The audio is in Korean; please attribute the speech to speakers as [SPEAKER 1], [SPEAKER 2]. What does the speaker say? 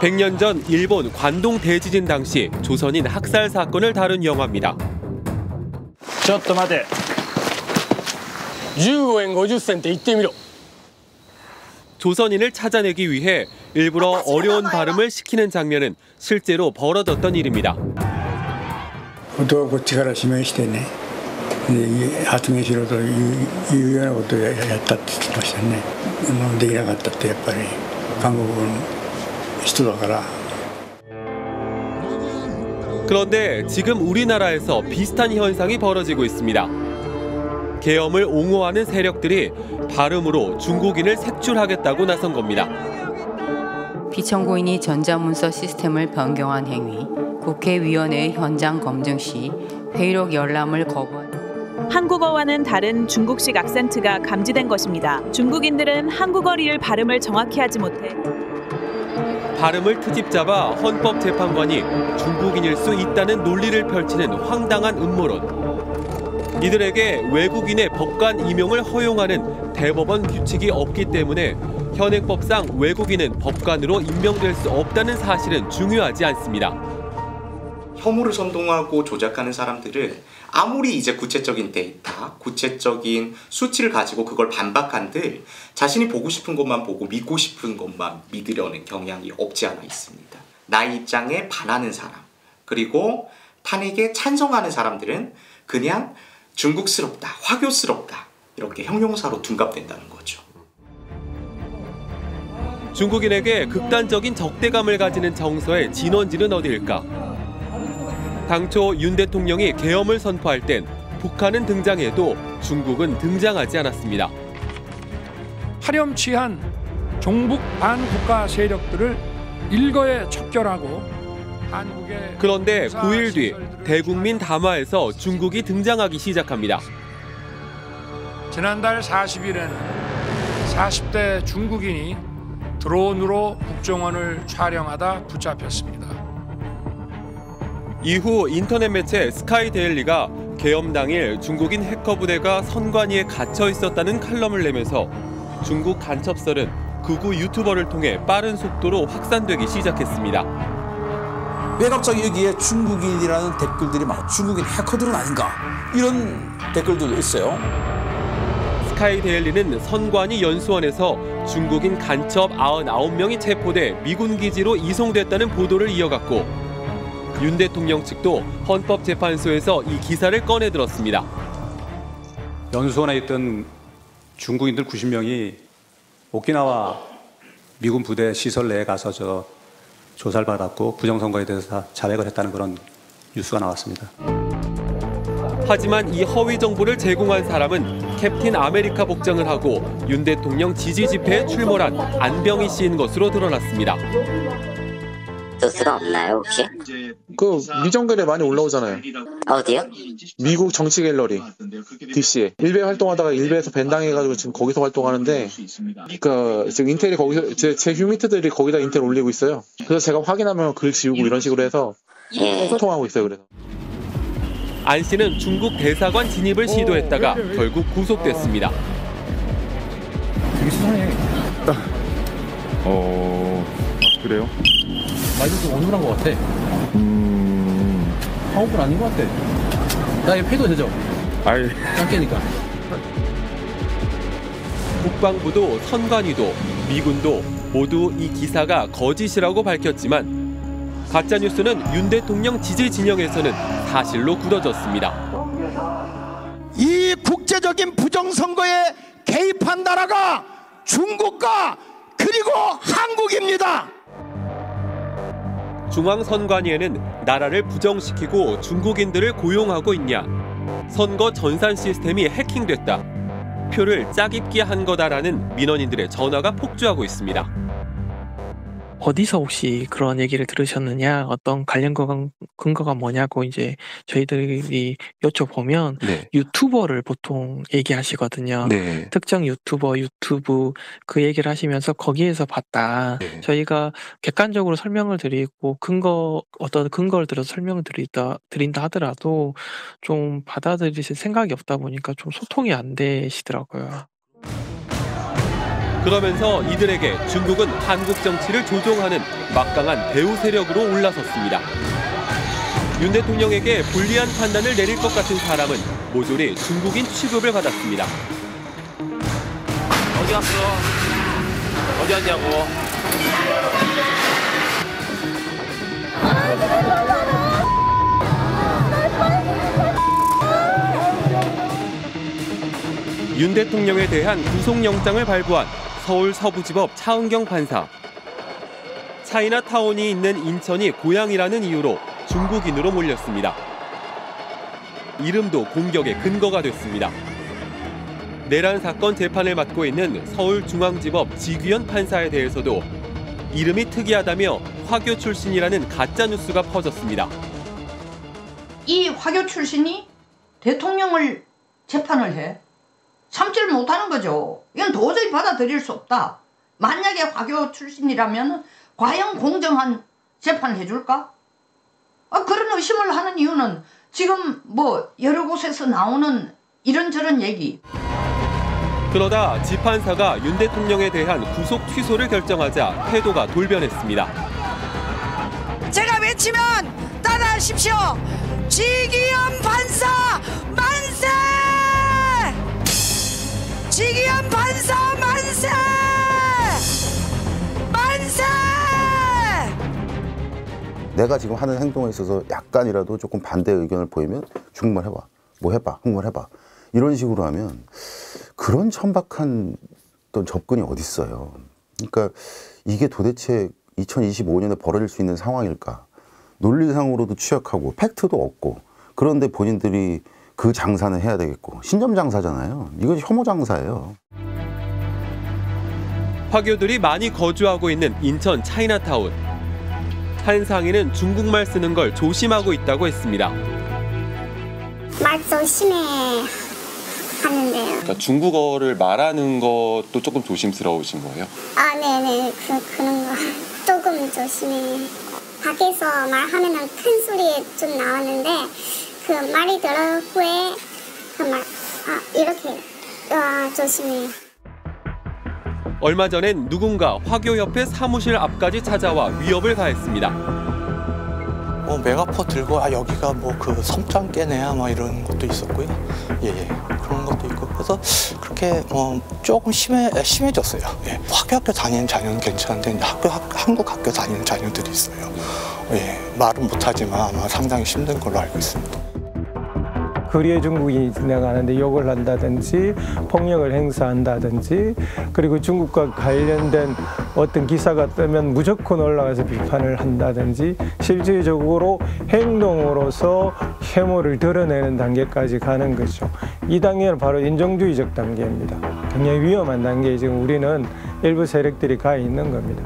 [SPEAKER 1] 100년 전 일본 관동 대지진 당시 조선인 학살 사건을 다룬 영화입니다.
[SPEAKER 2] ちょっと待て。15円50銭って言ってみろ。
[SPEAKER 1] 조선인을 찾아내기 위해 일부러 어려운 발음을 시키는 장면은 실제로 벌어졌던 일입니다.
[SPEAKER 3] 音をこっちから指名してね、発言しろというようなことをやったって言ってましたね。できなかったってやっぱり韓国の人だから。
[SPEAKER 1] 그런데 지금 우리나라에서 비슷한 현상이 벌어지고 있습니다. 계엄을 옹호하는 세력들이 발음으로 중국인을 색출하겠다고 나선 겁니다.
[SPEAKER 4] 비청구인이 전자문서 시스템을 변경한 행위, 국회의원회의 현장 검증 시 회의록 열람을 거부한
[SPEAKER 5] 한국어와는 다른 중국식 악센트가 감지된 것입니다. 중국인들은 한국어 리을 발음을 정확히 하지 못해
[SPEAKER 1] 발음을 트집 잡아 헌법재판관이 중국인일 수 있다는 논리를 펼치는 황당한 음모론. 이들에게 외국인의 법관 임용을 허용하는 대법원 규칙이 없기 때문에 현행법상 외국인은 법관으로 임명될 수 없다는 사실은 중요하지 않습니다.
[SPEAKER 6] 혐오를 선동하고 조작하는 사람들은 아무리 이제 구체적인 데이터, 구체적인 수치를 가지고 그걸 반박한들 자신이 보고 싶은 것만 보고 믿고 싶은 것만 믿으려는 경향이 없지 않아 있습니다. 나의 입장에 반하는 사람, 그리고 탄핵에 찬성하는 사람들은 그냥 중국스럽다, 화교스럽다 이렇게 형용사로 둔갑된다는 거죠.
[SPEAKER 1] 중국인에게 극단적인 적대감을 가지는 정서의 진원지는 어디일까? 당초 윤 대통령이 계엄을 선포할 땐 북한은 등장해도 중국은 등장하지 않았습니다.
[SPEAKER 7] 파렴치한 종북 반국가 세력들을 일거에 척결하고 한국의
[SPEAKER 1] 그런데 9일 뒤 대국민 담화에서 중국이 등장하기 시작합니다.
[SPEAKER 7] 지난달 40일에는 40대 중국인이 드론으로 국정원을 촬영하다 붙잡혔습니다.
[SPEAKER 1] 이후 인터넷 매체 스카이데일리가 계엄 당일 중국인 해커 부대가 선관위에 갇혀 있었다는 칼럼을 내면서 중국 간첩설은 극우 유튜버를 통해 빠른 속도로 확산되기 시작했습니다.
[SPEAKER 8] 왜 갑자기 여기에 중국인이라는 댓글들이 막 중국인 해커들은 아닌가 이런 댓글들도 있어요.
[SPEAKER 1] 스카이데일리는 선관위 연수원에서 중국인 간첩 99명이 체포돼 미군 기지로 이송됐다는 보도를 이어갔고 윤 대통령 측도 헌법재판소에서 이 기사를 꺼내들었습니다.
[SPEAKER 9] 연수원에 있던 중국인들 90명이 오키나와 미군 부대 시설 내에 가서 조사를 받았고 부정선거에 대해서 다 자백을 했다는 그런 뉴스가 나왔습니다.
[SPEAKER 1] 하지만 이 허위 정보를 제공한 사람은 캡틴 아메리카 복장을 하고 윤 대통령 지지 집회에 출몰한 안병희 씨인 것으로 드러났습니다.
[SPEAKER 10] 소스가 없나요 혹시?
[SPEAKER 11] 그 미정글에 많이 올라오잖아요.
[SPEAKER 10] 어디요?
[SPEAKER 11] 미국 정치 갤러리 DC에 일베 활동하다가 일베에서 밴당해가지고 지금 거기서 활동하는데 그 지금 인텔이 거기서 제 휴미트들이 거기다 인텔 올리고 있어요. 그래서 제가 확인하면 글 지우고 이런 식으로 해서 소통하고 있어요. 그래서
[SPEAKER 1] 안 씨는 중국 대사관 진입을 시도했다가 결국 구속됐습니다.
[SPEAKER 12] 되게 수상해. 그래요?
[SPEAKER 13] 말도 좀 어눌한 것 같아. 한국분 아닌 것 같아. 나 이거 패도 되죠?
[SPEAKER 12] 아이.
[SPEAKER 13] 짧게니까.
[SPEAKER 1] 국방부도 선관위도 미군도 모두 이 기사가 거짓이라고 밝혔지만 가짜뉴스는 윤 대통령 지지 진영에서는 사실로 굳어졌습니다.
[SPEAKER 14] 이 국제적인 부정선거에 개입한 나라가 중국과 그리고 한국입니다.
[SPEAKER 1] 중앙선관위에는 나라를 부정시키고 중국인들을 고용하고 있냐, 선거 전산 시스템이 해킹됐다, 표를 짜깁기 한 거다라는 민원인들의 전화가 폭주하고 있습니다.
[SPEAKER 15] 어디서 혹시 그런 얘기를 들으셨느냐, 어떤 관련 근거가 뭐냐고 이제 저희들이 여쭤보면
[SPEAKER 16] 네.
[SPEAKER 15] 유튜버를 보통 얘기하시거든요.
[SPEAKER 16] 네.
[SPEAKER 15] 특정 유튜버, 유튜브 그 얘기를 하시면서 거기에서 봤다.
[SPEAKER 16] 네.
[SPEAKER 15] 저희가 객관적으로 설명을 드리고 어떤 근거를 들어서 설명을 드린다 하더라도 좀 받아들이실 생각이 없다 보니까 좀 소통이 안 되시더라고요.
[SPEAKER 1] 그러면서 이들에게 중국은 한국 정치를 조종하는 막강한 배후 세력으로 올라섰습니다. 윤 대통령에게 불리한 판단을 내릴 것 같은 사람은 모조리 중국인 취급을 받았습니다.
[SPEAKER 16] 어디 갔어? 어디 왔냐고?
[SPEAKER 1] 윤 대통령에 대한 구속영장을 발부한 서울 서부지법 차은경 판사. 차이나타운이 있는 인천이 고향이라는 이유로 중국인으로 몰렸습니다. 이름도 공격의 근거가 됐습니다. 내란 사건 재판을 맡고 있는 서울중앙지법 지규현 판사에 대해서도 이름이 특이하다며 화교 출신이라는 가짜뉴스가 퍼졌습니다.
[SPEAKER 17] 이 화교 출신이 대통령을 재판을 해? 참지를 못하는 거죠. 이건 도저히 받아들일 수 없다. 만약에 화교 출신이라면 과연 공정한 재판을 해줄까? 그런 의심을 하는 이유는 지금 뭐 여러 곳에서 나오는 이런저런 얘기.
[SPEAKER 1] 그러다 지판사가 윤 대통령에 대한 구속 취소를 결정하자 태도가 돌변했습니다.
[SPEAKER 18] 제가 외치면 따라하십시오. 지기현 판사 만세! 지기현 판사 만세! 만세!
[SPEAKER 19] 내가 지금 하는 행동에 있어서 약간이라도 조금 반대 의견을 보이면 중국말 해봐, 뭐 해봐, 한국말 해봐 이런 식으로 하면 그런 천박한 어떤 접근이 어딨어요. 그러니까 이게 도대체 2025년에 벌어질 수 있는 상황일까? 논리상으로도 취약하고 팩트도 없고 그런데 본인들이 그 장사는 해야 되겠고 신념 장사잖아요. 이건 혐오 장사예요.
[SPEAKER 1] 화교들이 많이 거주하고 있는 인천 차이나타운. 한 상인은 중국말 쓰는 걸 조심하고 있다고 했습니다.
[SPEAKER 20] 말 조심해 하는데요.
[SPEAKER 21] 그러니까 중국어를 말하는 것도 조금 조심스러우신 거예요?
[SPEAKER 20] 아, 네네. 그런 거 조금 조심해. 밖에서 말하면은 큰 소리 좀 나왔는데 그 말이 들어 후에 그 말, 이렇게 조심해.
[SPEAKER 1] 얼마 전엔 누군가 화교협회 사무실 앞까지 찾아와 위협을 가했습니다.
[SPEAKER 22] 메가포 들고 여기가 뭐 그 섬장 깨네야 뭐 이런 것도 있었고요. 예, 그런 것도 있고 그래서 그렇게 조금 심해졌어요. 예, 화교학교 다니는 자녀는 괜찮은데 이제 한국 학교 다니는 자녀들이 있어요. 예, 말은 못하지만 아마 상당히 힘든 걸로 알고 있습니다.
[SPEAKER 23] 거리에 중국인이 지나가는데 욕을 한다든지 폭력을 행사한다든지 그리고 중국과 관련된 어떤 기사가 뜨면 무조건 올라가서 비판을 한다든지 실질적으로 행동으로서 혐오를 드러내는 단계까지 가는 거죠. 이 단계는 바로 인종주의적 단계입니다. 굉장히 위험한 단계에 지금 우리는 일부 세력들이 가 있는 겁니다.